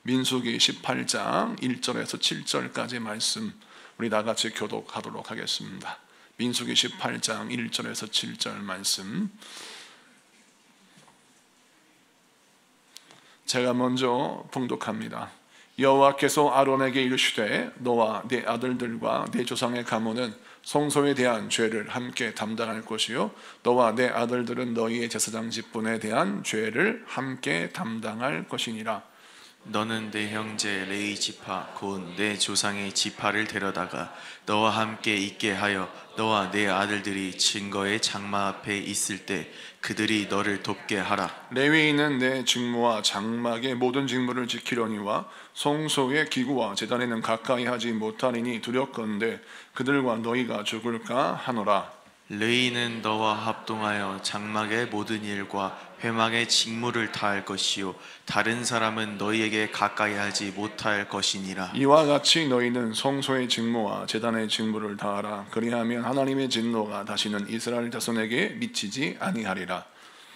민수기 18장 1절에서 7절까지 말씀 우리 다 같이 교독하도록 하겠습니다. 민수기 18장 1절에서 7절 말씀 제가 먼저 봉독합니다. 여호와께서 아론에게 이르시되 너와 네 아들들과 네 조상의 가문은 성소에 대한 죄를 함께 담당할 것이요 너와 네 아들들은 너희의 제사장 직분에 대한 죄를 함께 담당할 것이니라. 너는 네 형제 레위 지파 곧 네 조상의 지파를 데려다가 너와 함께 있게 하여 너와 네 아들들이 증거의 장막 앞에 있을 때 그들이 너를 돕게 하라. 레위인은 내 직무와 장막의 모든 직무를 지키려니와 성소의 기구와 제단에는 가까이 하지 못하리니 두렵건대 그들과 너희가 죽을까 하노라. 레위인은 너와 합동하여 장막의 모든 일과 회막의 직무를 다할 것이요 다른 사람은 너희에게 가까이 하지 못할 것이니라. 이와 같이 너희는 성소의 직무와 제단의 직무를 다하라. 그리하면 하나님의 진노가 다시는 이스라엘 자손에게 미치지 아니하리라.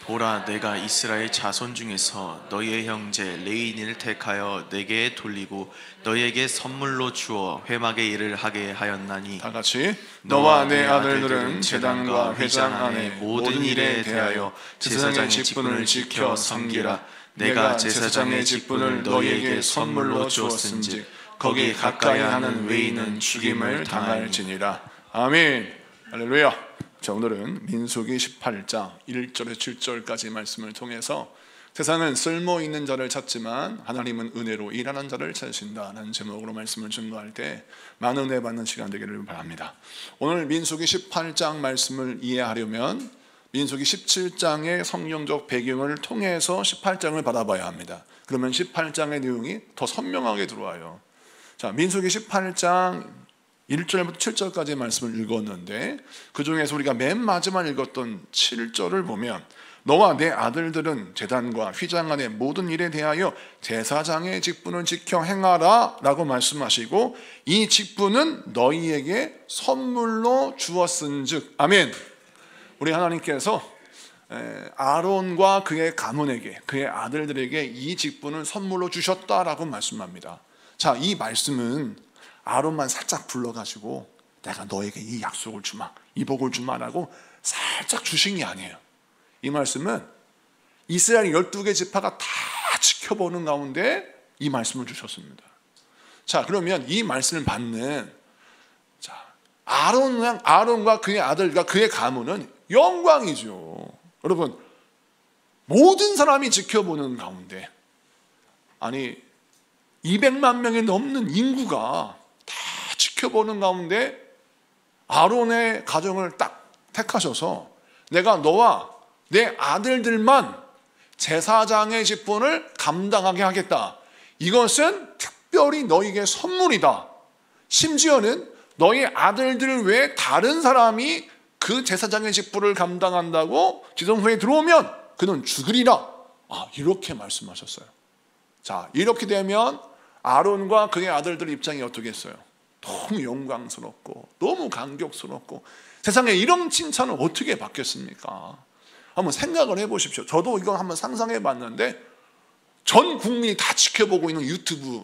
보라, 내가 이스라엘 자손 중에서 너희의 형제 레위인을 택하여 내게 돌리고 너희에게 선물로 주어 회막의 일을 하게 하였나니 다 같이 너와 내 아들들은 제단과 회장 안에 모든 일에 대하여 제사장의 직분을 지켜 섬기라. 내가 제사장의 직분을 너희에게 선물로 주었은즉 거기 가까이 하는 외인은 죽임을 당할지니라. 아멘. 할렐루야. 자, 오늘은 민수기 18장 1절에서 7절까지 말씀을 통해서 세상은 쓸모있는 자를 찾지만 하나님은 은혜로 일하는 자를 찾으신다는 제목으로 말씀을 증거할 때 많은 은혜 받는 시간 되기를 바랍니다. 오늘 민수기 18장 말씀을 이해하려면 민수기 17장의 성경적 배경을 통해서 18장을 바라봐야 합니다. 그러면 18장의 내용이 더 선명하게 들어와요. 자, 민수기 18장 1절부터 7절까지 말씀을 읽었는데 그 중에서 우리가 맨 마지막 읽었던 7절을 보면 너와 내 아들들은 제단과 휘장 안의 모든 일에 대하여 제사장의 직분을 지켜 행하라 라고 말씀하시고 이 직분은 너희에게 선물로 주었은즉 아멘. 우리 하나님께서 아론과 그의 가문에게 그의 아들들에게 이 직분을 선물로 주셨다라고 말씀합니다. 자, 이 말씀은 아론만 살짝 불러가지고 내가 너에게 이 약속을 주마 이 복을 주마라고 살짝 주신 게 아니에요. 이 말씀은 이스라엘 12개 지파가 다 지켜보는 가운데 이 말씀을 주셨습니다. 자, 그러면 이 말씀을 받는 아론과 그의 아들과 그의 가문은 영광이죠. 여러분, 모든 사람이 지켜보는 가운데 아니 200만 명이 넘는 인구가 다 지켜보는 가운데 아론의 가정을 딱 택하셔서 내가 너와 내 아들들만 제사장의 직분을 감당하게 하겠다. 이것은 특별히 너희에게 선물이다. 심지어는 너희 아들들 외에 다른 사람이 그 제사장의 직분을 감당한다고 지성소에 들어오면 그는 죽으리라. 이렇게 말씀하셨어요. 자, 이렇게 되면 아론과 그의 아들들 입장이 어떻겠어요? 너무 영광스럽고 너무 감격스럽고 세상에 이런 칭찬을 어떻게 받겠습니까? 한번 생각을 해보십시오. 저도 이거 한번 상상해 봤는데 전 국민이 다 지켜보고 있는 유튜브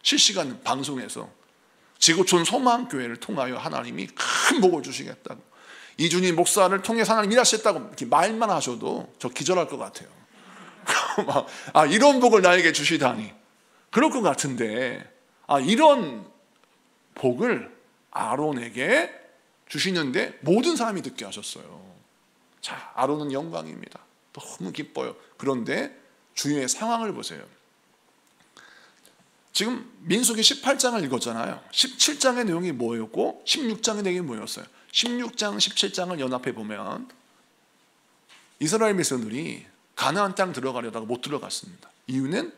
실시간 방송에서 지구촌 소망교회를 통하여 하나님이 큰 복을 주시겠다고 이준희 목사를 통해서 하나님 일하시겠다고 이렇게 말만 하셔도 저 기절할 것 같아요. 이런 복을 나에게 주시다니 그럴 것 같은데 이런 복을 아론에게 주시는데 모든 사람이 듣게 하셨어요. 자, 아론은 영광입니다. 너무 기뻐요. 그런데 주위의 상황을 보세요. 지금 민수기 18장을 읽었잖아요. 17장의 내용이 뭐였고 16장의 내용이 뭐였어요? 16장, 17장을 연합해 보면 이스라엘 백성들이 가나안 땅 들어가려다가 못 들어갔습니다. 이유는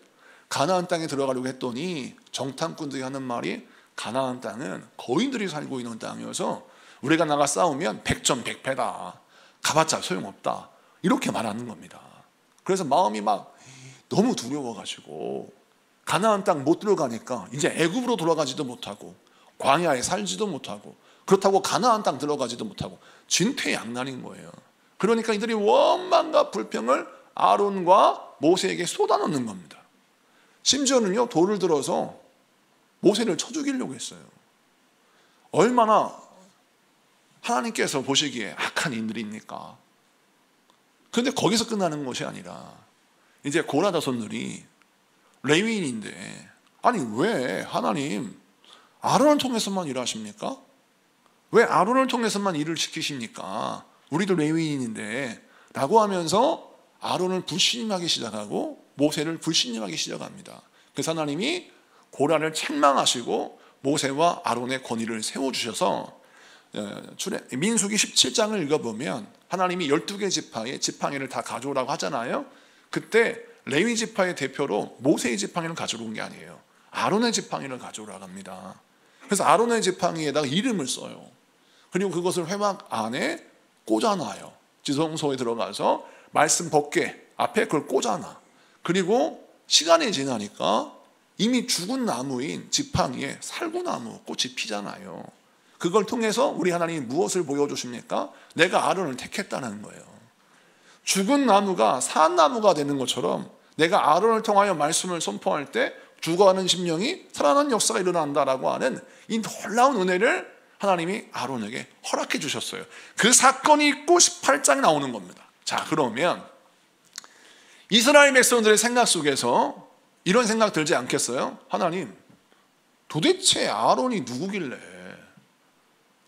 가나안 땅에 들어가려고 했더니 정탐꾼들이 하는 말이 가나안 땅은 거인들이 살고 있는 땅이어서 우리가 나가 싸우면 100점 100패다. 가봤자 소용없다. 이렇게 말하는 겁니다. 그래서 마음이 막 너무 두려워가지고 가나안 땅 못 들어가니까 이제 애굽으로 돌아가지도 못하고 광야에 살지도 못하고 그렇다고 가나안 땅 들어가지도 못하고 진퇴양난인 거예요. 그러니까 이들이 원망과 불평을 아론과 모세에게 쏟아놓는 겁니다. 심지어는요, 돌을 들어서 모세를 쳐 죽이려고 했어요. 얼마나 하나님께서 보시기에 악한 인들입니까? 그런데 거기서 끝나는 것이 아니라 이제 고라 자손들이 레위인인데, 아니 왜 하나님 아론을 통해서만 일하십니까? 왜 아론을 통해서만 일을 시키십니까? 우리도 레위인인데 라고 하면서 아론을 불신임하기 시작하고 모세를 불신임하기 시작합니다. 그래서 하나님이 고라를 책망하시고 모세와 아론의 권위를 세워주셔서 민수기 17장을 읽어보면 하나님이 12개 지파의 지팡이를 다 가져오라고 하잖아요. 그때 레위 지파의 대표로 모세의 지팡이를 가져온 게 아니에요. 아론의 지팡이를 가져오라고 합니다. 그래서 아론의 지팡이에다가 이름을 써요. 그리고 그것을 회막 안에 꽂아놔요. 지성소에 들어가서 말씀 법궤 앞에 그걸 꽂아놔. 그리고 시간이 지나니까 이미 죽은 나무인 지팡이에 살구나무 꽃이 피잖아요. 그걸 통해서 우리 하나님이 무엇을 보여주십니까? 내가 아론을 택했다는 거예요. 죽은 나무가 산 나무가 되는 것처럼 내가 아론을 통하여 말씀을 선포할 때 죽어가는 심령이 살아나는 역사가 일어난다라고 하는 이 놀라운 은혜를 하나님이 아론에게 허락해 주셨어요. 그 사건이 있고 18장에 나오는 겁니다. 자, 그러면 이스라엘 백성들의 생각 속에서 이런 생각 들지 않겠어요? 하나님, 도대체 아론이 누구길래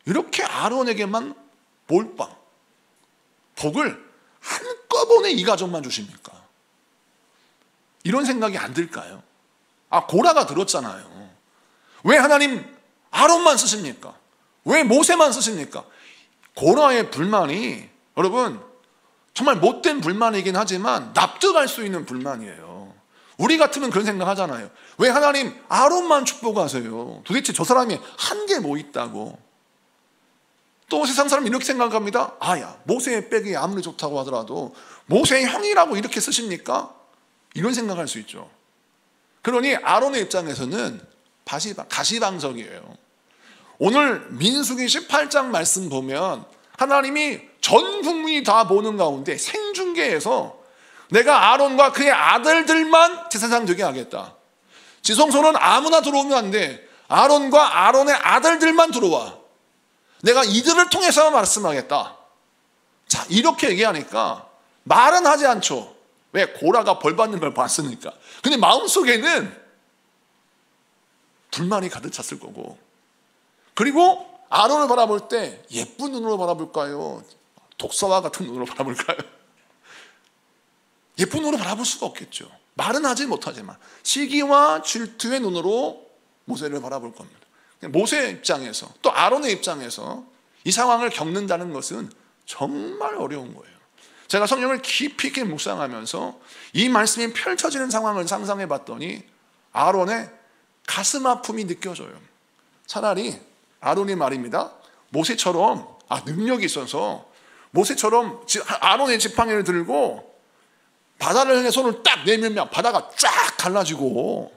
이렇게 아론에게만 몰빵, 복을 한꺼번에 이 가족만 주십니까? 이런 생각이 안 들까요? 아, 고라가 들었잖아요. 왜 하나님 아론만 쓰십니까? 왜 모세만 쓰십니까? 고라의 불만이 여러분 정말 못된 불만이긴 하지만 납득할 수 있는 불만이에요. 우리 같으면 그런 생각 하잖아요. 왜 하나님 아론만 축복하세요? 도대체 저 사람이 한 게 뭐 있다고? 또 세상 사람은 이렇게 생각합니다. 아야, 모세의 백이 아무리 좋다고 하더라도 모세의 형이라고 이렇게 쓰십니까? 이런 생각할 수 있죠. 그러니 아론의 입장에서는 가시방석이에요. 오늘 민수기 18장 말씀 보면 하나님이 전 국민이 다 보는 가운데 생중계에서 내가 아론과 그의 아들들만 제사장 되게 하겠다. 지성소는 아무나 들어오면 안 돼. 아론과 아론의 아들들만 들어와. 내가 이들을 통해서 말씀하겠다. 자, 이렇게 얘기하니까 말은 하지 않죠. 왜? 고라가 벌 받는 걸 봤으니까. 근데 마음속에는 불만이 가득 찼을 거고, 그리고 아론을 바라볼 때 예쁜 눈으로 바라볼까요? 독사와 같은 눈으로 바라볼까요? 예쁜 눈으로 바라볼 수가 없겠죠. 말은 하지 못하지만 시기와 질투의 눈으로 모세를 바라볼 겁니다. 모세의 입장에서 또 아론의 입장에서 이 상황을 겪는다는 것은 정말 어려운 거예요. 제가 성경을 깊이 있게 묵상하면서 이 말씀이 펼쳐지는 상황을 상상해 봤더니 아론의 가슴 아픔이 느껴져요. 차라리 아론이 말입니다, 모세처럼 능력이 있어서 모세처럼 아론의 지팡이를 들고 바다를 향해 손을 딱 내밀면 바다가 쫙 갈라지고,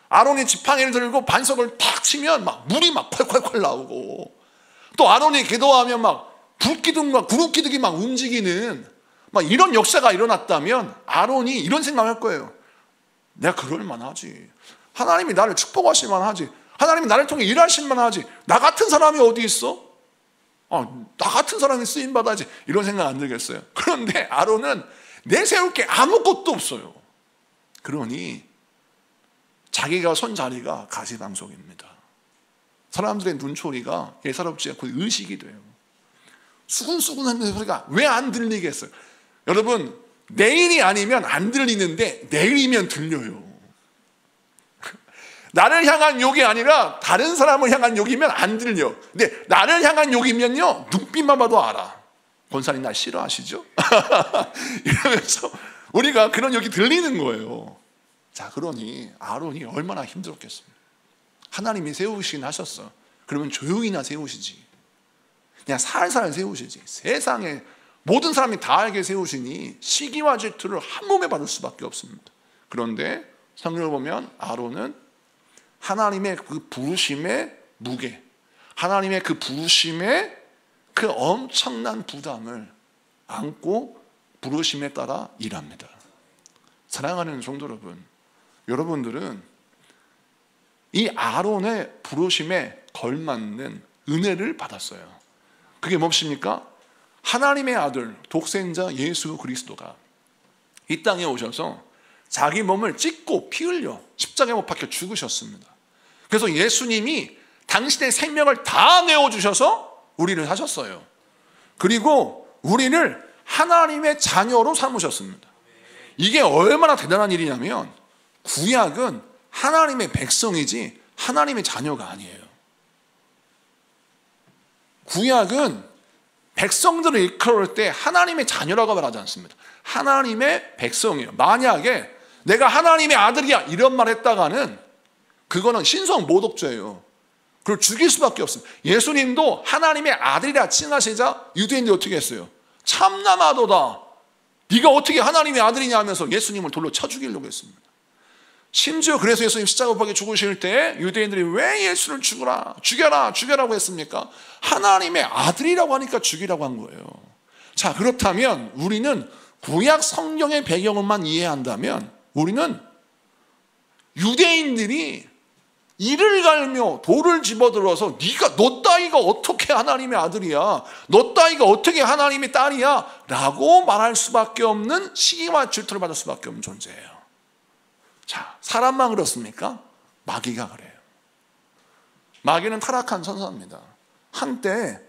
아론이 지팡이를 들고 반석을 탁 치면 막 물이 막 콸콸콸 나오고, 또 아론이 기도하면 막 불기둥과 구름기둥이 막 움직이는 막 이런 역사가 일어났다면 아론이 이런 생각을 할 거예요. 내가 그럴 만하지. 하나님이 나를 축복하실 만하지. 하나님이 나를 통해 일하실 만하지. 나 같은 사람이 어디 있어? 나 같은 사람이 쓰임받아야지. 이런 생각 안 들겠어요? 그런데 아론은 내세울 게 아무것도 없어요. 그러니 자기가 선 자리가 가시방석입니다. 사람들의 눈초리가 예사롭지 않고 의식이 돼요. 수근수근한 소리가 왜 안 들리겠어요? 여러분, 내일이 아니면 안 들리는데 내일이면 들려요. 나를 향한 욕이 아니라 다른 사람을 향한 욕이면 안 들려. 근데 나를 향한 욕이면요, 눈빛만 봐도 알아. 권사님 날 싫어하시죠? 이러면서 우리가 그런 욕이 들리는 거예요. 자, 그러니 아론이 얼마나 힘들었겠습니까? 하나님이 세우시긴 하셨어. 그러면 조용히나 세우시지. 그냥 살살 세우시지. 세상에 모든 사람이 다 알게 세우시니 시기와 질투를 한 몸에 받을 수밖에 없습니다. 그런데 성경을 보면 아론은 하나님의 그 부르심의 무게, 하나님의 그 부르심의 그 엄청난 부담을 안고 부르심에 따라 일합니다. 사랑하는 성도 여러분, 여러분들은 이 아론의 부르심에 걸맞는 은혜를 받았어요. 그게 무엇입니까? 하나님의 아들 독생자 예수 그리스도가 이 땅에 오셔서 자기 몸을 찢고 피 흘려 십자가에 못 박혀 죽으셨습니다. 그래서 예수님이 당신의 생명을 다 내어주셔서 우리를 사셨어요. 그리고 우리를 하나님의 자녀로 삼으셨습니다. 이게 얼마나 대단한 일이냐면 구약은 하나님의 백성이지 하나님의 자녀가 아니에요. 구약은 백성들을 이끌을 때 하나님의 자녀라고 말하지 않습니다. 하나님의 백성이에요. 만약에 내가 하나님의 아들이야 이런 말 했다가는 그거는 신성 모독죄예요. 그걸 죽일 수밖에 없습니다. 예수님도 하나님의 아들이라 칭하시자 유대인들이 어떻게 했어요? 참남하도다. 네가 어떻게 하나님의 아들이냐 하면서 예수님을 돌로 쳐 죽이려고 했습니다. 심지어 그래서 예수님 십자가 못 박혀 죽으실 때 유대인들이 왜 예수를 죽여라고 했습니까? 하나님의 아들이라고 하니까 죽이라고 한 거예요. 자, 그렇다면 우리는 구약 성경의 배경을만 이해한다면 우리는 유대인들이 이를 갈며 돌을 집어들어서 너 따위가 어떻게 하나님의 아들이야, 너 따위가 어떻게 하나님의 딸이야 라고 말할 수밖에 없는 시기와 질투를 받을 수밖에 없는 존재예요. 자, 사람만 그렇습니까? 마귀가 그래요. 마귀는 타락한 천사입니다. 한때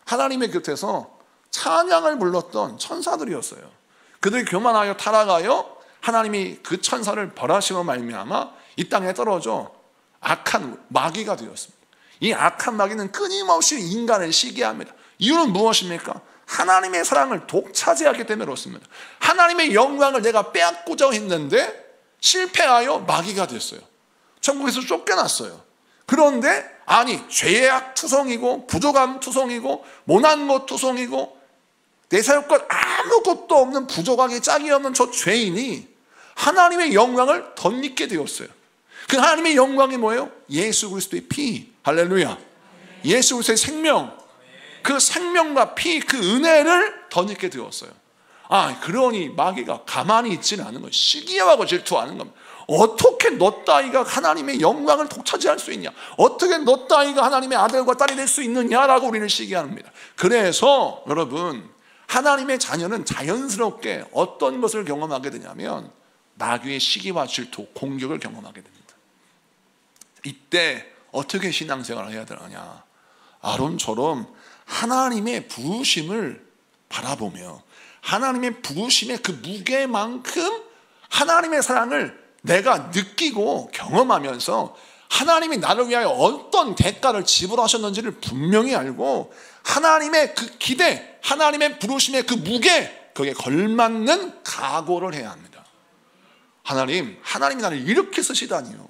하나님의 곁에서 찬양을 불렀던 천사들이었어요. 그들이 교만하여 타락하여 하나님이 그 천사를 벌하심으로 말미암아 이 땅에 떨어져 악한 마귀가 되었습니다. 이 악한 마귀는 끊임없이 인간을 시기합니다. 이유는 무엇입니까? 하나님의 사랑을 독차지하기 때문에 그렇습니다. 하나님의 영광을 내가 빼앗고자 했는데 실패하여 마귀가 됐어요. 천국에서 쫓겨났어요. 그런데 아니, 죄악 투성이고 부족함 투성이고 모난 것 투성이고 내세울 것 아무것도 없는 부족하게 짝이 없는 저 죄인이 하나님의 영광을 덧입게 되었어요. 그 하나님의 영광이 뭐예요? 예수 그리스도의 피. 할렐루야. 예수 그리스도의 생명. 그 생명과 피, 그 은혜를 덧입게 되었어요. 그러니 마귀가 가만히 있지는 않은 거예요. 시기하고 질투하는 겁니다. 어떻게 너 따위가 하나님의 영광을 독차지할 수 있냐? 어떻게 너 따위가 하나님의 아들과 딸이 될 수 있느냐라고 우리를 시기합니다. 그래서 여러분, 하나님의 자녀는 자연스럽게 어떤 것을 경험하게 되냐면 마귀의 시기와 질투, 공격을 경험하게 됩니다. 이때 어떻게 신앙생활을 해야 되느냐? 아론처럼 하나님의 부르심을 바라보며 하나님의 부르심의 그 무게만큼 하나님의 사랑을 내가 느끼고 경험하면서 하나님이 나를 위하여 어떤 대가를 지불하셨는지를 분명히 알고 하나님의 그 기대, 하나님의 부르심의 그 무게, 거기에 걸맞는 각오를 해야 합니다. 하나님이 나를 이렇게 쓰시다니요.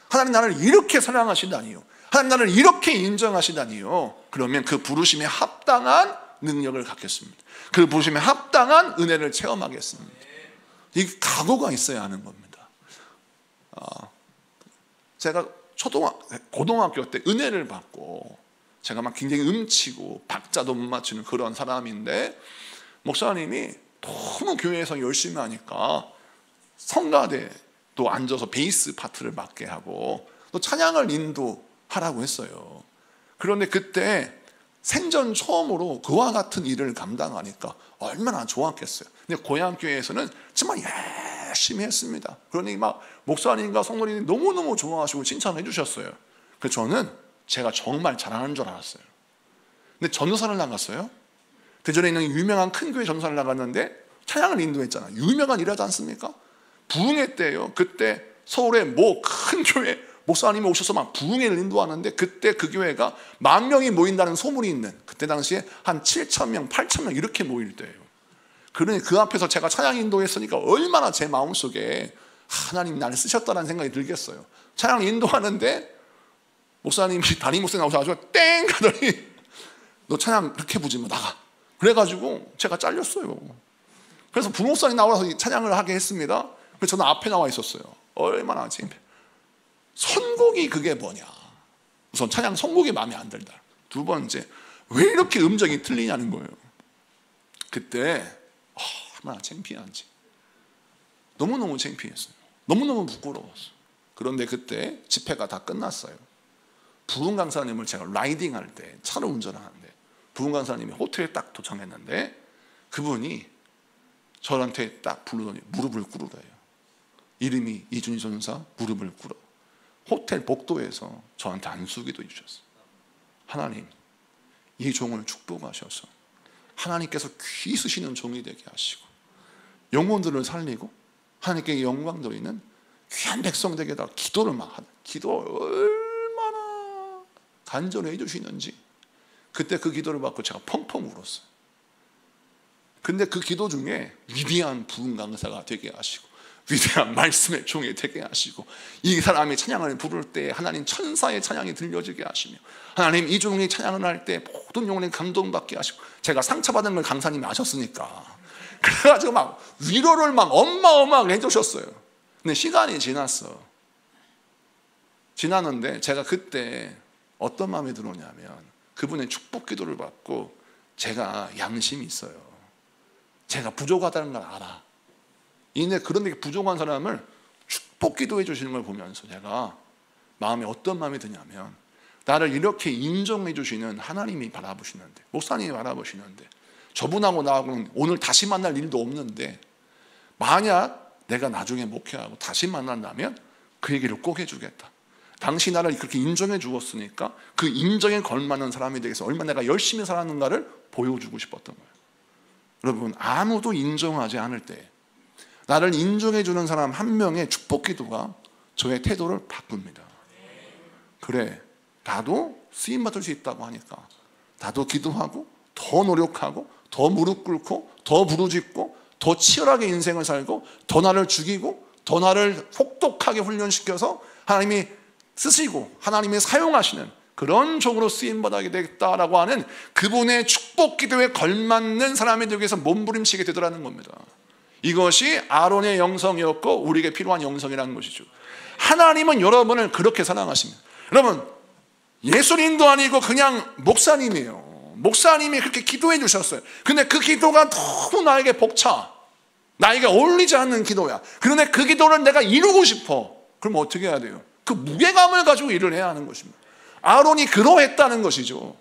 하나님 나를 이렇게 사랑하시다니요. 하나님 나를 이렇게 인정하시다니요. 그러면 그 부르심에 합당한 능력을 갖겠습니다. 그 부르심에 합당한 은혜를 체험하겠습니다. 이 각오가 있어야 하는 겁니다. 제가 고등학교 때 은혜를 받고 제가 막 굉장히 음치고 박자도 못 맞추는 그런 사람인데 목사님이 너무 교회에서 열심히 하니까 성가대 또 앉아서 베이스 파트를 맡게 하고 또 찬양을 인도하라고 했어요. 그런데 그때 생전 처음으로 그와 같은 일을 감당하니까 얼마나 좋았겠어요. 근데 고향교회에서는 정말 열심히 했습니다. 그러니 막 목사님과 성도님이 너무너무 좋아하시고 칭찬해 주셨어요. 그래서 저는 제가 정말 잘하는 줄 알았어요. 근데 전도사를 나갔어요. 대전에 있는 유명한 큰 교회 전도사를 나갔는데 찬양을 인도했잖아요. 유명한 일하지 않습니까? 부흥회 때예요. 그때 서울의 뭐 큰 교회 목사님이 오셔서 막 부흥회를 인도하는데 그때 그 교회가 10,000명이 모인다는 소문이 있는, 그때 당시에 한 7,000명, 8,000명 이렇게 모일 때예요. 그러니 그 앞에서 제가 찬양 인도했으니까 얼마나 제 마음속에 하나님 나를 쓰셨다는 생각이 들겠어요. 찬양 인도하는데 목사님이 담임 목사님 나오셔가지고 땡 하더니 너 찬양 그렇게 부르지 마, 나가. 그래가지고 제가 잘렸어요. 그래서 부목사님 나와서 찬양을 하게 했습니다. 그래서 저는 앞에 나와 있었어요. 얼마나 창피해. 선곡이 그게 뭐냐? 우선 찬양 선곡이 마음에 안 들다. 두 번째, 왜 이렇게 음정이 틀리냐는 거예요. 그때 얼마나 창피한지. 너무너무 창피했어요. 너무너무 부끄러웠어. 그런데 그때 집회가 다 끝났어요. 부흥 강사님을 제가 라이딩할 때 차를 운전하는데 부흥 강사님이 호텔에 딱 도착했는데 그분이 저한테 딱 부르더니 무릎을 꿇으래요. 이름이 이준희 전사, 무릎을 꿇어. 호텔 복도에서 저한테 안수기도 해주셨어요. 하나님, 이 종을 축복하셔서 하나님께서 귀 쓰시는 종이 되게 하시고 영혼들을 살리고 하나님께 영광 돌리는 귀한 백성 되게 해달라. 기도를 막 하는, 기도 얼마나 간절히 해주시는지 그때 그 기도를 받고 제가 펑펑 울었어요. 근데 그 기도 중에 위대한 부흥 강사가 되게 하시고 위대한 말씀의 종이 되게 하시고 이 사람이 찬양을 부를 때 하나님 천사의 찬양이 들려지게 하시며 하나님 이 종이 찬양을 할 때 모든 영혼이 감동받게 하시고 제가 상처받은 걸 강사님이 아셨으니까 그래가지고 막 위로를 막 어마어마하게 해주셨어요. 근데 시간이 지났는데 제가 그때 어떤 마음이 들었냐면 그분의 축복 기도를 받고 제가 양심이 있어요. 제가 부족하다는 걸 알아. 근데 그런데 부족한 사람을 축복 기도해 주시는 걸 보면서 제가 마음에 어떤 마음이 드냐면 나를 이렇게 인정해 주시는 하나님이 바라보시는데 목사님이 바라보시는데 저분하고 나하고는 오늘 다시 만날 일도 없는데 만약 내가 나중에 목회하고 다시 만난다면 그 얘기를 꼭 해주겠다. 당시 나를 그렇게 인정해 주었으니까 그 인정에 걸맞는 사람이 되겠어. 얼마나 내가 열심히 살았는가를 보여주고 싶었던 거예요. 여러분 아무도 인정하지 않을 때 나를 인정해 주는 사람 한 명의 축복 기도가 저의 태도를 바꿉니다. 그래, 나도 쓰임 받을 수 있다고 하니까 나도 기도하고 더 노력하고 더 무릎 꿇고 더 부르짖고 더 치열하게 인생을 살고 더 나를 죽이고 더 나를 혹독하게 훈련시켜서 하나님이 쓰시고 하나님이 사용하시는 그런 종으로 쓰임받게 되겠다라고 하는 그분의 축복 기도에 걸맞는 사람이 되기 위해서 몸부림치게 되더라는 겁니다. 이것이 아론의 영성이었고 우리에게 필요한 영성이라는 것이죠. 하나님은 여러분을 그렇게 사랑하십니다. 여러분 예수님도 아니고 그냥 목사님이에요. 목사님이 그렇게 기도해 주셨어요. 근데 그 기도가 너무 나에게 벅차, 나에게 어울리지 않는 기도야. 그런데 그 기도를 내가 이루고 싶어. 그럼 어떻게 해야 돼요? 그 무게감을 가지고 일을 해야 하는 것입니다. 아론이 그러했다는 것이죠.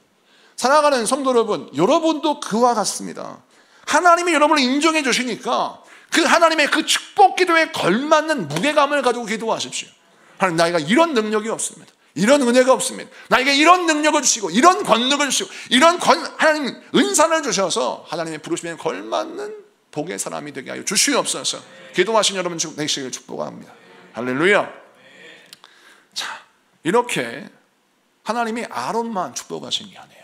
사랑하는 성도 여러분, 여러분도 그와 같습니다. 하나님이 여러분을 인정해 주시니까 그 하나님의 그 축복 기도에 걸맞는 무게감을 가지고 기도하십시오. 하나님, 나이가 이런 능력이 없습니다. 이런 은혜가 없습니다. 나에게 이런 능력을 주시고 이런 권능을 주시고 이런 하나님 은사를 주셔서 하나님의 부르심에 걸맞는 복의 사람이 되게 하여 주시옵소서. 기도하신 여러분 되시기를 축복합니다. 할렐루야. 자, 이렇게 하나님이 아론만 축복하신 게 아니에요.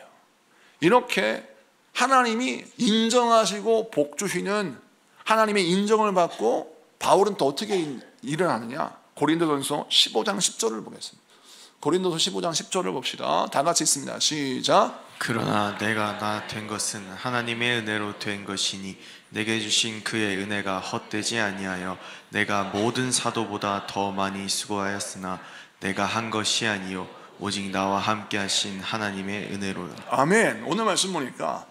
이렇게 하나님이 인정하시고 복 주시는 하나님의 인정을 받고 바울은 또 어떻게 일을 하느냐? 고린도전서 15장 10절을 보겠습니다. 고린도서 15장 10절을 봅시다. 다 같이 있습니다. 시작. 그러나 내가 나 된 것은 하나님의 은혜로 된 것이니 내게 주신 그의 은혜가 헛되지 아니하여 내가 모든 사도보다 더 많이 수고하였으나 내가 한 것이 아니요 오직 나와 함께 하신 하나님의 은혜로요. 아멘. 오늘 말씀 보니까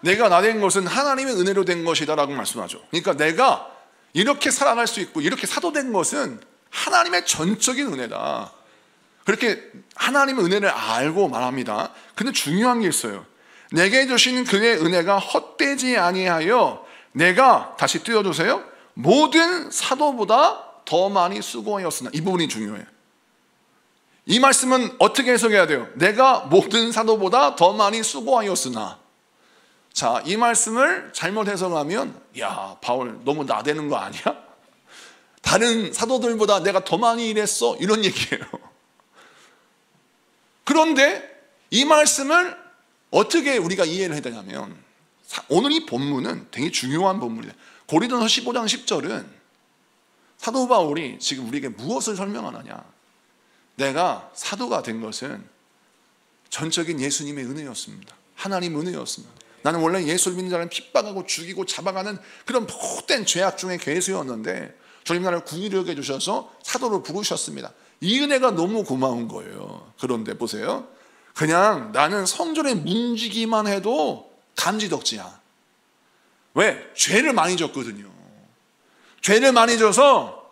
내가 나 된 것은 하나님의 은혜로 된 것이다 라고 말씀하죠. 그러니까 내가 이렇게 살아갈 수 있고 이렇게 사도된 것은 하나님의 전적인 은혜다. 그렇게 하나님의 은혜를 알고 말합니다. 근데 중요한 게 있어요. 내게 주신 그의 은혜가 헛되지 아니하여 내가, 다시 띄워주세요, 모든 사도보다 더 많이 수고하였으나. 이 부분이 중요해요. 이 말씀은 어떻게 해석해야 돼요? 내가 모든 사도보다 더 많이 수고하였으나. 자, 이 말씀을 잘못 해석하면 야, 바울 너무 나대는 거 아니야? 다른 사도들보다 내가 더 많이 일했어? 이런 얘기예요. 그런데 이 말씀을 어떻게 우리가 이해를 해야 되냐면 오늘 이 본문은 되게 중요한 본문이에요. 고린도서 15장 10절은 사도 바울이 지금 우리에게 무엇을 설명하느냐? 내가 사도가 된 것은 전적인 예수님의 은혜였습니다. 하나님 은혜였습니다. 나는 원래 예수를 믿는 자를 핍박하고 죽이고 잡아가는 그런 못된 죄악 중에 괴수였는데 주님 나를 구유하게 해주셔서 사도로 부르셨습니다. 이 은혜가 너무 고마운 거예요. 그런데 보세요, 그냥 나는 성전에 문지기만 해도 감지덕지야. 왜? 죄를 많이 졌거든요. 죄를 많이 져서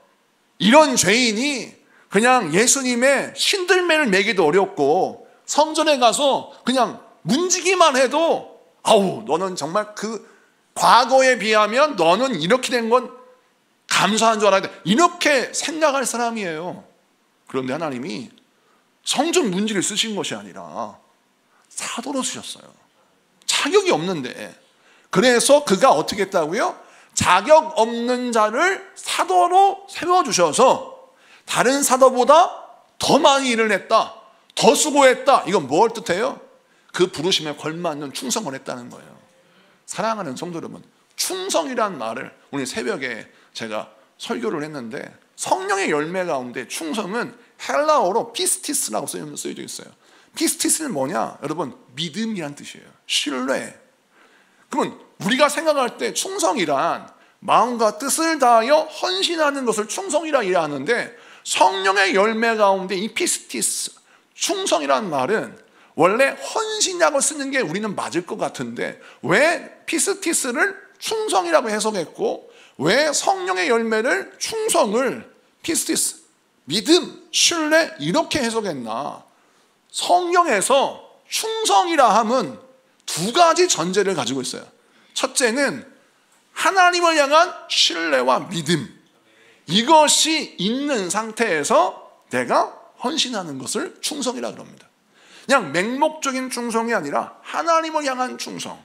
이런 죄인이 그냥 예수님의 신들매를 매기도 어렵고 성전에 가서 그냥 문지기만 해도 아우 너는 정말 그 과거에 비하면 너는 이렇게 된 건 감사한 줄 알아야 돼, 이렇게 생각할 사람이에요. 그런데 하나님이 성전 문지를 쓰신 것이 아니라 사도로 쓰셨어요. 자격이 없는데. 그래서 그가 어떻게 했다고요? 자격 없는 자를 사도로 세워주셔서 다른 사도보다 더 많이 일을 했다, 더 수고했다. 이건 뭘 뜻해요? 그 부르심에 걸맞는 충성을 했다는 거예요. 사랑하는 성도 여러분, 충성이란 말을 오늘 새벽에 제가 설교를 했는데 성령의 열매 가운데 충성은 헬라어로 피스티스라고 쓰여져 있어요. 피스티스는 뭐냐? 여러분, 믿음이란 뜻이에요. 신뢰. 그러면 우리가 생각할 때 충성이란 마음과 뜻을 다하여 헌신하는 것을 충성이라 이해하는데, 성령의 열매 가운데 이 피스티스, 충성이란 말은 원래 헌신이라고 쓰는 게 우리는 맞을 것 같은데 왜 피스티스를 충성이라고 해석했고 왜 성령의 열매를 충성을 피스티스, 믿음, 신뢰 이렇게 해석했나? 성경에서 충성이라 함은 두 가지 전제를 가지고 있어요. 첫째는 하나님을 향한 신뢰와 믿음, 이것이 있는 상태에서 내가 헌신하는 것을 충성이라 그럽니다. 그냥 맹목적인 충성이 아니라 하나님을 향한 충성.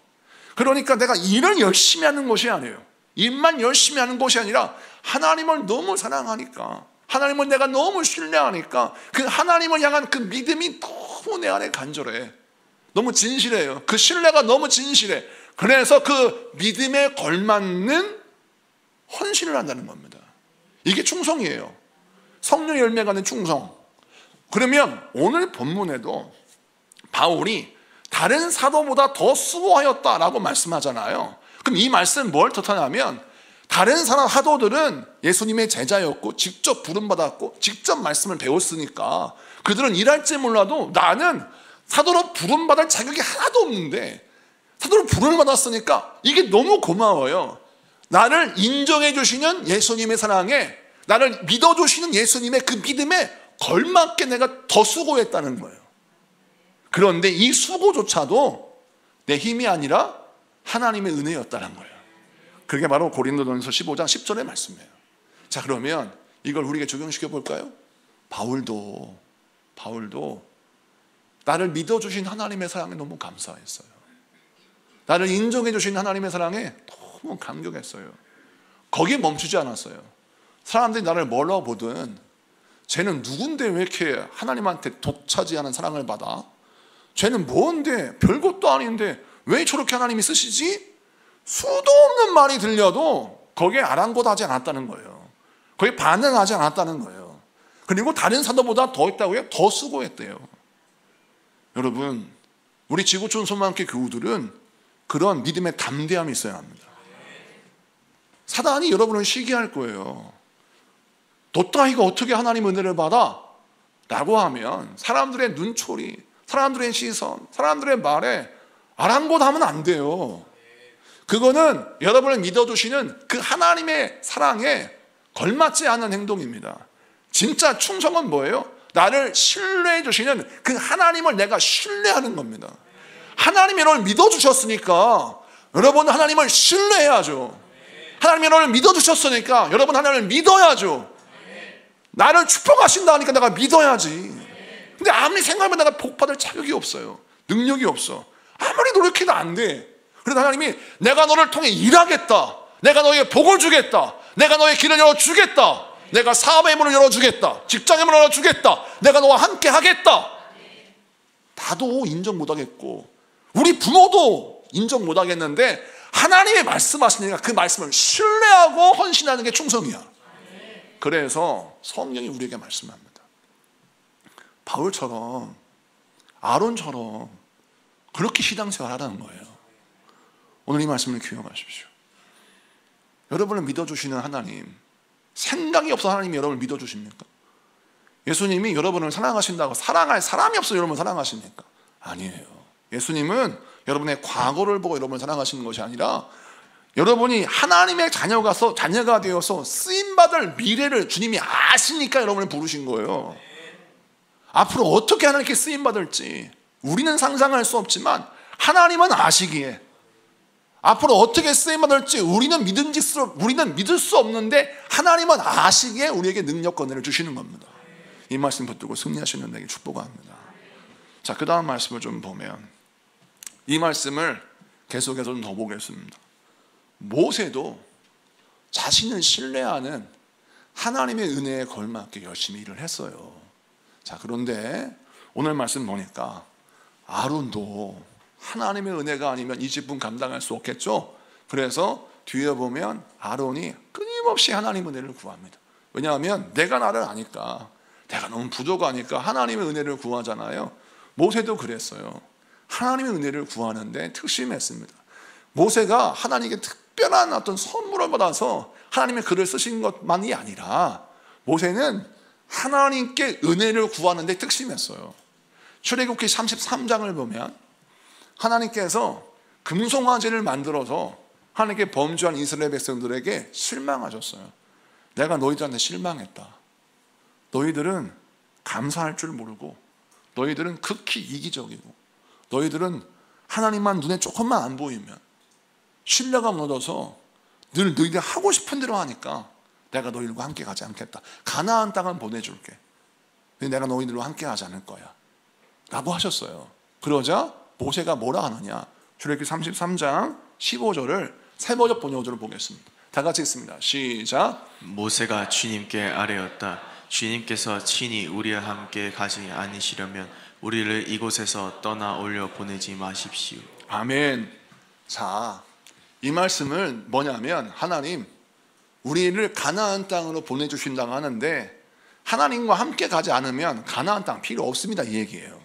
그러니까 내가 일을 열심히 하는 것이 아니에요. 일만 열심히 하는 것이 아니라 하나님을 너무 사랑하니까, 하나님을 내가 너무 신뢰하니까 그 하나님을 향한 그 믿음이 너무 내 안에 간절해. 너무 진실해요. 그 신뢰가 너무 진실해. 그래서 그 믿음에 걸맞는 헌신을 한다는 겁니다. 이게 충성이에요. 성령 열매가 는 충성. 그러면 오늘 본문에도 바울이 다른 사도보다 더 수고하였다라고 말씀하잖아요. 그럼 이 말씀은 뭘 뜻하냐면, 다른 사도들은 예수님의 제자였고 직접 부름받았고 직접 말씀을 배웠으니까 그들은 일할지 몰라도 나는 사도로 부름받을 자격이 하나도 없는데 사도로 부름받았으니까 이게 너무 고마워요. 나를 인정해 주시는 예수님의 사랑에, 나를 믿어주시는 예수님의 그 믿음에 걸맞게 내가 더 수고했다는 거예요. 그런데 이 수고조차도 내 힘이 아니라 하나님의 은혜였다는 거예요. 그게 바로 고린도전서 15장 10절의 말씀이에요. 자, 그러면 이걸 우리에게 적용시켜 볼까요? 바울도 나를 믿어주신 하나님의 사랑에 너무 감사했어요. 나를 인정해 주신 하나님의 사랑에 너무 감격했어요. 거기에 멈추지 않았어요. 사람들이 나를 뭐라고 보든 쟤는 누군데 왜 이렇게 하나님한테 독차지하는 사랑을 받아? 쟤는 뭔데, 별것도 아닌데 왜 저렇게 하나님이 쓰시지? 수도 없는 말이 들려도 거기에 아랑곳하지 않았다는 거예요. 거기에 반응하지 않았다는 거예요. 그리고 다른 사도보다 더 했다고요? 더 수고했대요. 여러분, 우리 지구촌 소망교회 교우들은 그런 믿음의 담대함이 있어야 합니다. 사단이 여러분을 시기할 거예요. 너 따위가 어떻게 하나님 은혜를 받아? 라고 하면 사람들의 눈초리, 사람들의 시선, 사람들의 말에 아랑곳하면 안 돼요. 그거는 여러분을 믿어주시는 그 하나님의 사랑에 걸맞지 않는 행동입니다. 진짜 충성은 뭐예요? 나를 신뢰해 주시는 그 하나님을 내가 신뢰하는 겁니다. 하나님이 여러분을 믿어주셨으니까 여러분 하나님을 신뢰해야죠. 하나님이 여러분을 믿어주셨으니까 여러분 하나님을 믿어야죠. 나를 축복하신다 하니까 내가 믿어야지. 근데 아무리 생각하면 내가 복받을 자격이 없어요. 능력이 없어. 아무리 노력해도 안 돼. 그래서 하나님이 내가 너를 통해 일하겠다, 내가 너에게 복을 주겠다, 내가 너의 길을 열어주겠다, 내가 사업의 문을 열어주겠다, 직장의 문을 열어주겠다, 내가 너와 함께 하겠다. 나도 인정 못하겠고 우리 부모도 인정 못하겠는데 하나님이 말씀하시니까 그 말씀을 신뢰하고 헌신하는 게 충성이야. 그래서 성령이 우리에게 말씀합니다. 바울처럼, 아론처럼 그렇게 신앙생활 하라는 거예요. 오늘 이 말씀을 기억하십시오. 여러분을 믿어주시는 하나님, 생각이 없어 하나님이 여러분을 믿어주십니까? 예수님이 여러분을 사랑하신다고 사랑할 사람이 없어 여러분을 사랑하십니까? 아니에요. 예수님은 여러분의 과거를 보고 여러분을 사랑하시는 것이 아니라 여러분이 하나님의 자녀가 되어서 쓰임받을 미래를 주님이 아시니까 여러분을 부르신 거예요. 앞으로 어떻게 하나님께 쓰임받을지 우리는 상상할 수 없지만 하나님은 아시기에, 앞으로 어떻게 쓰임받을지 우리는 믿을 수 없는데 하나님은 아시기에 우리에게 능력과 은혜를 주시는 겁니다. 이 말씀 붙들고 승리하시는 데에게 축복합니다. 자, 그 다음 말씀을 좀 보면, 이 말씀을 계속해서 좀 더 보겠습니다. 모세도 자신을 신뢰하는 하나님의 은혜에 걸맞게 열심히 일을 했어요. 자, 그런데 오늘 말씀 보니까 아론도 하나님의 은혜가 아니면 이 직분 감당할 수 없겠죠. 그래서 뒤에 보면 아론이 끊임없이 하나님 은혜를 구합니다. 왜냐하면 내가 나를 아니까, 내가 너무 부족하니까 하나님의 은혜를 구하잖아요. 모세도 그랬어요. 하나님의 은혜를 구하는데 특심했습니다. 모세가 하나님께 특별한 어떤 선물을 받아서 하나님의 글을 쓰신 것만이 아니라 모세는 하나님께 은혜를 구하는데 특심했어요. 출애굽기 33장을 보면 하나님께서 금송아지를 만들어서 하나님께 범죄한 이스라엘 백성들에게 실망하셨어요. 내가 너희들한테 실망했다. 너희들은 감사할 줄 모르고, 너희들은 극히 이기적이고, 너희들은 하나님만 눈에 조금만 안 보이면 신뢰가 무너져서 늘 너희들 하고 싶은 대로 하니까 내가 너희들과 함께 가지 않겠다. 가나안 땅은 보내줄게. 근데 내가 너희들과 함께 하지 않을 거야 라고 하셨어요. 그러자 모세가 뭐라 하느냐, 출애굽기 33장 15절을 세 번역 번역으로 보겠습니다. 다 같이 읽습니다. 시작. 모세가 주님께 아뢰었다. 주님께서 친히 우리와 함께 가지 않으시려면 우리를 이곳에서 떠나 올려 보내지 마십시오. 아멘. 자, 이 말씀은 뭐냐면, 하나님 우리를 가나안 땅으로 보내주신다고 하는데 하나님과 함께 가지 않으면 가나안 땅 필요 없습니다, 이 얘기예요.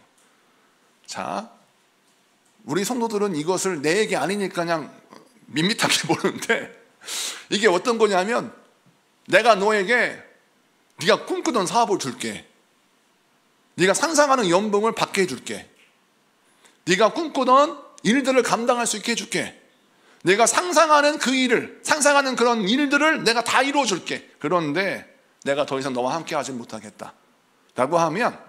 자, 우리 성도들은 이것을 내 얘기 아니니까 그냥 밋밋하게 보는데, 이게 어떤 거냐면, 내가 너에게 네가 꿈꾸던 사업을 줄게. 네가 상상하는 연봉을 받게 해줄게. 네가 꿈꾸던 일들을 감당할 수 있게 해줄게. 내가 상상하는 그 일을, 상상하는 그런 일들을 내가 다 이루어줄게. 그런데 내가 더 이상 너와 함께 하지 못하겠다 라고 하면,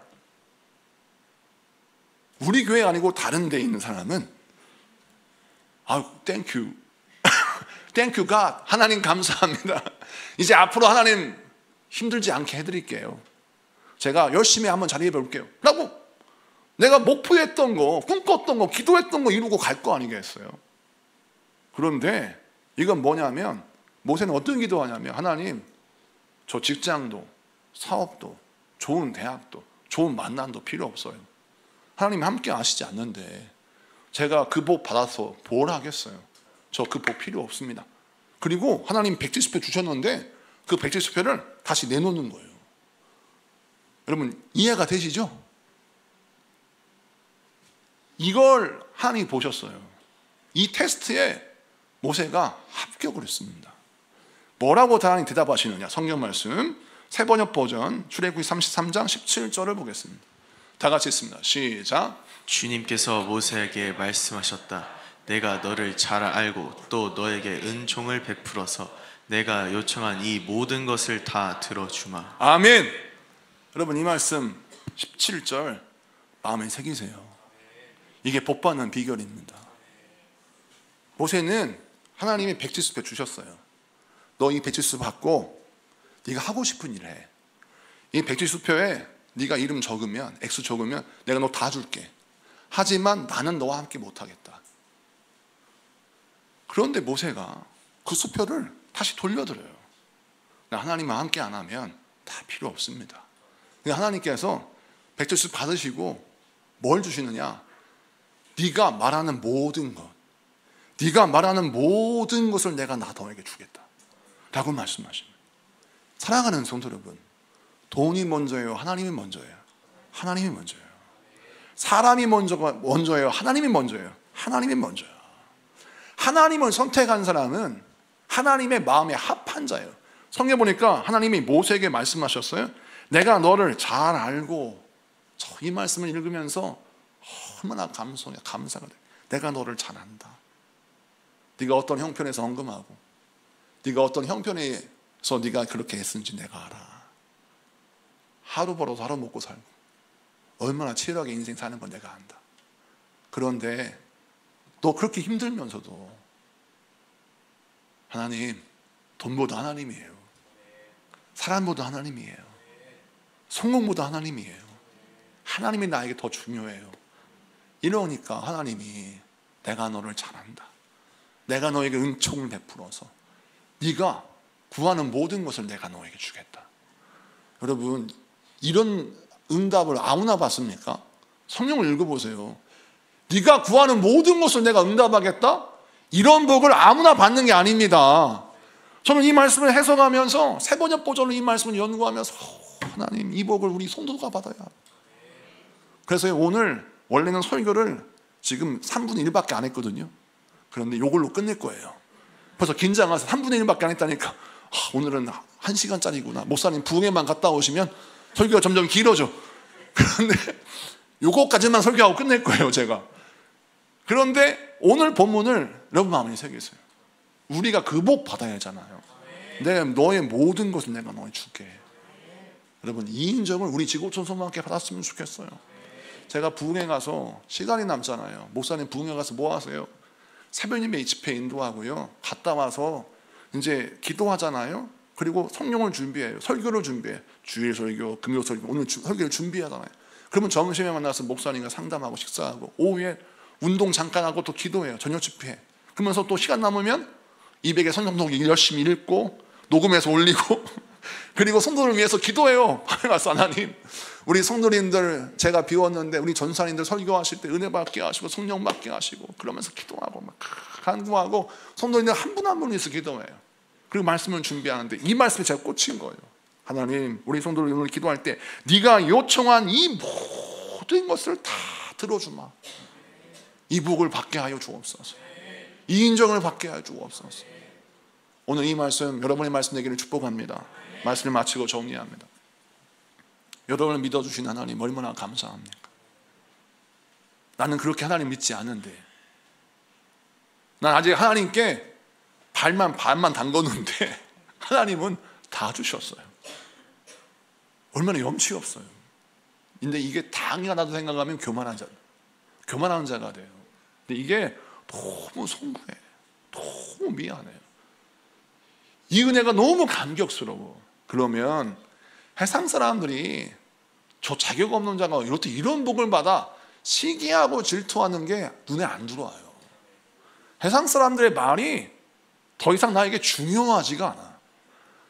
우리 교회 아니고 다른 데 있는 사람은 땡큐 땡큐 갓, 하나님 감사합니다. 이제 앞으로 하나님 힘들지 않게 해드릴게요. 제가 열심히 한번 잘해 볼게요 라고 내가 목표했던 거, 꿈꿨던 거, 기도했던 거 이루고 갈 거 아니겠어요? 그런데 이건 뭐냐면, 모세는 어떤 기도하냐면, 하나님 저 직장도, 사업도, 좋은 대학도, 좋은 만남도 필요 없어요. 하나님 함께 하시지 않는데 제가 그 복 받아서 뭘 하겠어요? 저 그 복 필요 없습니다. 그리고 하나님 백지수표 주셨는데 그 백지수표를 다시 내놓는 거예요. 여러분 이해가 되시죠? 이걸 하나님이 보셨어요. 이 테스트에 모세가 합격을 했습니다. 뭐라고 하나님 대답하시느냐, 성경 말씀 새 번역 버전 출애굽기 33장 17절을 보겠습니다. 다 같이 읽습니다. 시작. 주님께서 모세에게 말씀하셨다. 내가 너를 잘 알고 또 너에게 은총을 베풀어서 내가 요청한 이 모든 것을 다 들어주마. 아멘. 여러분 이 말씀 17절 마음에 새기세요. 이게 복받는 비결입니다. 모세는 하나님이 백지수표 주셨어요. 너 이 백지수표 받고 네가 하고 싶은 일 해. 이 백지수표에 네가 이름 적으면, 액수 적으면 내가 너 다 줄게. 하지만 나는 너와 함께 못하겠다. 그런데 모세가 그 수표를 다시 돌려드려요. 하나님과 함께 안 하면 다 필요 없습니다. 하나님께서 백지수표 받으시고 뭘 주시느냐, 네가 말하는 모든 것, 네가 말하는 모든 것을 내가 너에게 주겠다 라고 말씀하십니다. 사랑하는 성도 여러분, 돈이 먼저예요? 하나님이 먼저예요? 하나님이 먼저예요. 사람이 먼저예요? 하나님이 먼저예요? 하나님이 먼저예요. 하나님을 선택한 사람은 하나님의 마음에 합한 자예요. 성경 보니까 하나님이 모세에게 말씀하셨어요. 내가 너를 잘 알고, 이 말씀을 읽으면서 얼마나 감사가 돼. 내가 너를 잘 안다. 네가 어떤 형편에서 헌금하고 네가 어떤 형편에서 네가 그렇게 했는지 내가 알아. 하루 벌어서 하루 먹고 살고 얼마나 치열하게 인생 사는 건 내가 안다. 그런데 너 그렇게 힘들면서도 하나님, 돈보다 하나님이에요. 사람보다 하나님이에요. 성공보다 하나님이에요. 하나님이 나에게 더 중요해요. 이러니까 하나님이 내가 너를 잘한다. 내가 너에게 은총을 베풀어서 네가 구하는 모든 것을 내가 너에게 주겠다. 여러분, 이런 응답을 아무나 받습니까? 성경을 읽어보세요. 네가 구하는 모든 것을 내가 응답하겠다? 이런 복을 아무나 받는 게 아닙니다. 저는 이 말씀을 해석하면서 세 번역 버전으로 이 말씀을 연구하면서 하나님, 이 복을 우리 성도가 받아야. 그래서 오늘 원래는 설교를 지금 3분의 1밖에 안 했거든요. 그런데 이걸로 끝낼 거예요. 벌써 긴장해서 3분의 1밖에 안 했다니까 오늘은 1시간짜리구나. 목사님 부흥회만 갔다 오시면 설교가 점점 길어져. 그런데 요거까지만 설교하고 끝낼 거예요, 제가. 그런데 오늘 본문을 여러분 마음에 새기세요. 우리가 그 복 받아야 하잖아요. 내가 너의 모든 것을 내가 너에 줄게. 여러분, 이 인정을 우리 지구촌소만 함께 받았으면 좋겠어요. 제가 부흥회 가서 시간이 남잖아요. 목사님 부흥회 가서 뭐 하세요? 새벽 예배 집회 인도하고요. 갔다 와서 이제 기도하잖아요. 그리고 성령을 준비해요. 설교를 준비해. 주일 설교, 금요 설교, 오늘 설교를 준비하잖아요. 그러면 점심에 만나서 목사님과 상담하고 식사하고 오후에 운동 잠깐 하고 또 기도해요. 저녁 집회. 그러면서 또 시간 남으면 200의 성경독 열심히 읽고 녹음해서 올리고 그리고 성도를 위해서 기도해요. 밤에 가서 하나님, 우리 성도님들 제가 비웠는데 우리 전사님들 설교하실 때 은혜 받게 하시고 성령 받게 하시고 그러면서 기도하고 막 간구하고 성도님들 한 분 한 분 위해서 기도해요. 그리고 말씀을 준비하는데 이 말씀에 제가 꽂힌 거예요. 하나님, 우리 성도를 오늘 기도할 때 네가 요청한 이 모든 것을 다 들어주마. 이 복을 받게 하여 주옵소서. 이 인정을 받게 하여 주옵소서. 오늘 이 말씀, 여러분의 말씀 되기를 축복합니다. 말씀을 마치고 정리합니다. 여러분을 믿어주신 하나님 얼마나 감사합니까? 나는 그렇게 하나님 믿지 않는데, 난 아직 하나님께 반만 담궜는데 하나님은 다 주셨어요. 얼마나 염치 없어요. 근데 이게 당연하다고 생각하면 교만한 자가 돼요. 근데 이게 너무 송구해. 너무 미안해요. 이 은혜가 너무 감격스러워. 그러면 세상 사람들이 저 자격 없는 자가 어떻게 이런 복을 받아 시기하고 질투하는 게 눈에 안 들어와요. 세상 사람들의 말이 더 이상 나에게 중요하지가 않아.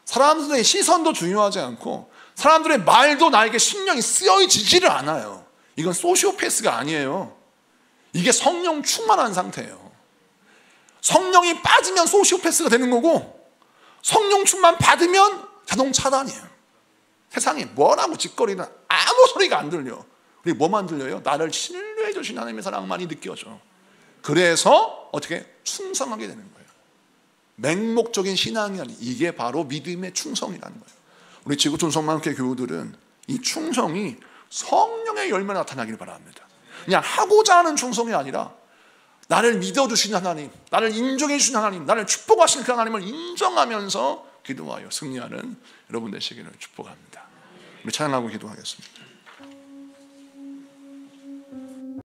사람들의 시선도 중요하지 않고 사람들의 말도 나에게 신경이 쓰여지지를 않아요. 이건 소시오패스가 아니에요. 이게 성령 충만한 상태예요. 성령이 빠지면 소시오패스가 되는 거고 성령 충만 받으면 자동 차단이에요. 세상에 뭐라고 짓거리는 아무 소리가 안 들려. 우리 뭐만 들려요? 나를 신뢰해 주신 하나님의 사랑만이 느껴져. 그래서 어떻게 충성하게 되는 거예요. 맹목적인 신앙이 아니, 이게 바로 믿음의 충성이라는 거예요. 우리 지구촌 성만교회 교우들은 이 충성이 성령의 열매 나타나길 바랍니다. 그냥 하고자 하는 충성이 아니라 나를 믿어주신 하나님, 나를 인정해 주신 하나님, 나를 축복하신 그 하나님을 인정하면서 기도하여 승리하는 여러분 되시기를 축복합니다. 우리 찬양하고 기도하겠습니다.